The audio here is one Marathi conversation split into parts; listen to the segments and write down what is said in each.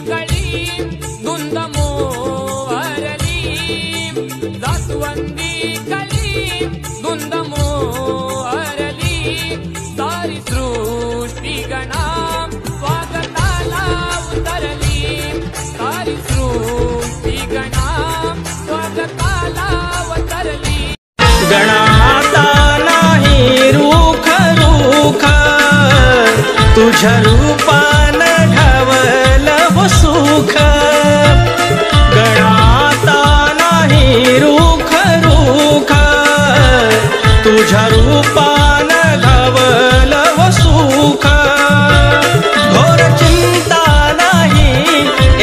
कळी धुंद मोहरली, जास्वंदी कळी धुंद मोहरली, सारी सृष्टी गणा स्वागताला उतरली, सारी सृष्टी गणा स्वागताला उतरली। गणाता नाही रूख रूख, तुझ्या रूपान ढवल हो सुख। गणाता नाही रूख रूख, तुझ्या रूपान ढवल हो सुख। घोर चिंता नाही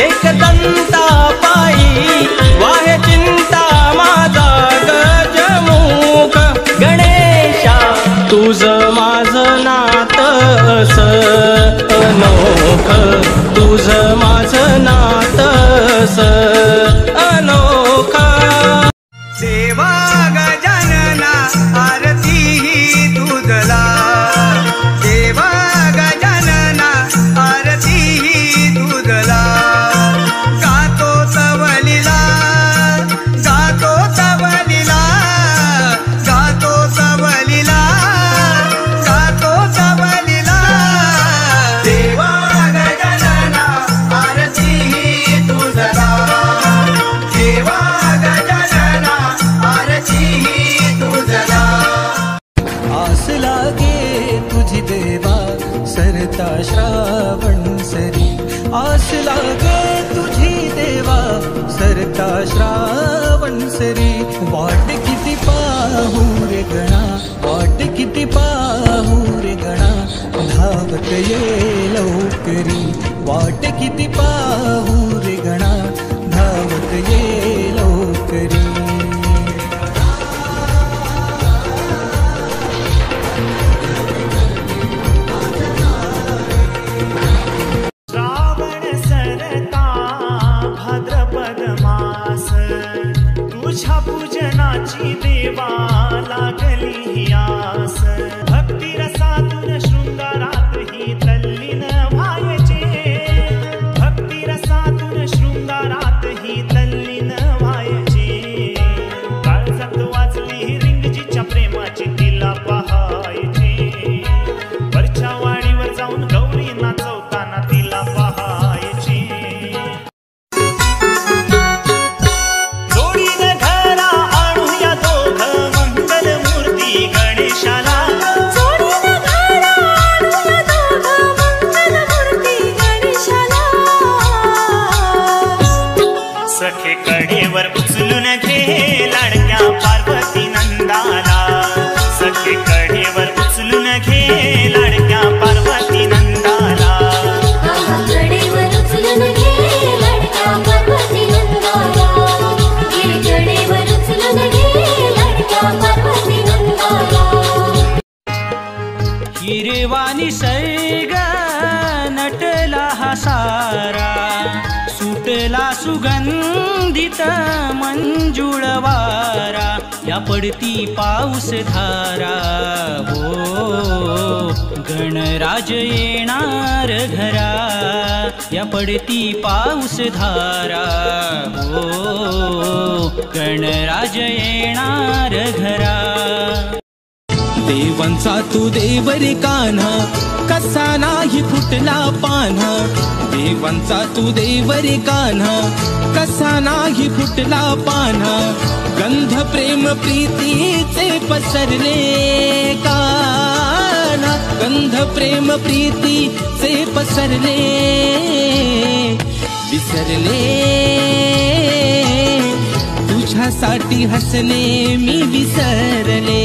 एकदंता पायी, वाहे चिंता माझा गजमुख। गणेशा तुझं माझं नातं असं अनोख, तुझं माझं नातं असं अनोख। देवा गजानना आरती ही तुझला, देवा गजानना आरती ही तुझला। गातो सवलीला, गातो सवलीला, गातो सवलीला, गातो सवलीला। देवा गजानना आरती ही तुझला, देवा गजानना आरती ही तुझला। आस लागे तुझी देवा सरता श्रावण सरी, आस लागे तुझी देवा सरता श्रावण सरी। वाट किती पाहू रे गणा, वाट किती पाहू रे गणा, धावत ये लवकरी। वाट किती पाहू रे गणा, धावत ये लवकरी। श्रावण सरता भाद्रपद मास, तुझ्या पूजनाची देवा लागली ही आस। भक्ती रसातून शृंगारात ही तल्लीन व्हायचे, भक्ती रसातून शृंगारात ही तल्लीन व्हायचे। काळजात वाजली ही रिंगजीच्या प्रेमाची तिला पहायचे, वरच्या वाडीवर जाऊन गौरी नाचवताना तिला पहायची। जोडीनं घरा आणूया दोघ मंगल मूर्ती गणेशाला, जोडीनं घरा आणूया दोघ मंगल मूर्ती गणेशाला। सखे कडेवर उचलून घे लाडक्या पार्वती नंदाला, सखे कडेवर उचलून घे लाडक्या पार्वती नंदाला। कडेवर उचलून घे लाडक्या पार्वती नंदाला, कडेवर उचलून घे लाडक्या पार्वती नंदाला। हिरवा निसर्ग नटला हा सारा, सुटला सुगंधित मंजुळ वारा। या पडती पाऊस धारा हो, गणराज येणार घरा। या पडती पाऊस धारा हो, गणराज येणार घरा। देवांचा तू देवरे कान्हा, कसा नाही फुटला पान्हा। देवांचा तू देवरे कान्हा, कसा नाही फुटला पान्हा। गंध प्रेम प्रीतीचे पसरले कान्हा, गंध प्रेम प्रीतीचे पसरले। विसरले तुझ्यासाठी हसणे मी विसरले।